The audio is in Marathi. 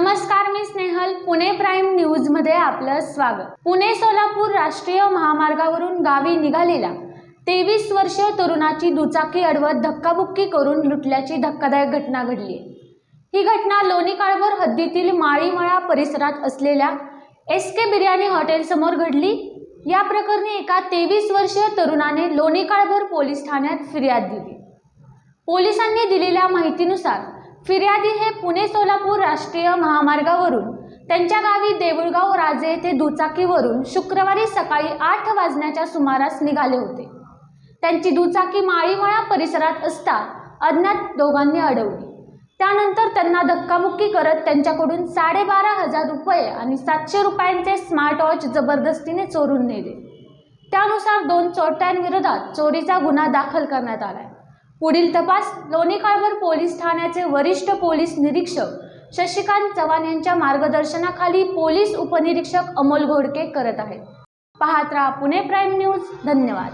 नमस्कार, मी स्नेहल. पुणे प्राईम न्यूज मध्ये आपलं स्वागत. पुणे सोलापूर राष्ट्रीय महामार्गावरून गावी निघालेल्या 23 वर्षीय तरुणाची दुचाकी अडवत धक्काबुक्की करून लुटल्याची धक्कादायक घटना घडली. ही घटना लोणी काळभोर हद्दीतील माळीमळा परिसरात असलेल्या SK बिर्याणी हॉटेल समोर घडली. या प्रकरणी एका 23 वर्षीय तरुणाने लोणी काळभोर पोलीस ठाण्यात फिर्याद दिली. पोलिसांनी दिलेल्या माहितीनुसार फिर्यादी हे पुणे सोलापूर राष्ट्रीय महामार्गावरून त्यांच्या गावी देऊळगाव राजे येथे दुचाकीवरून शुक्रवारी सकाळी 8 वाजण्याच्या सुमारास निघाले होते. त्यांची दुचाकी माळीमळा परिसरात असता अज्ञात दोघांनी अडवली. त्यानंतर त्यांना धक्काबुक्की करत त्यांच्याकडून 12,500 रुपये आणि 700 रुपयांचे स्मार्ट वॉच जबरदस्तीने चोरून नेले. त्यानुसार 2 चोरट्यांविरोधात चोरीचा गुन्हा दाखल करण्यात आला. पुढील तपास लोणी काळभोर पोलीस ठाण्याचे वरिष्ठ पोलीस निरीक्षक शशिकांत चव्हाण यांच्या मार्गदर्शनाखाली पोलीस उपनिरीक्षक अमोल घोडके करत आहेत. पाहत रहा पुणे प्राईम न्यूज. धन्यवाद.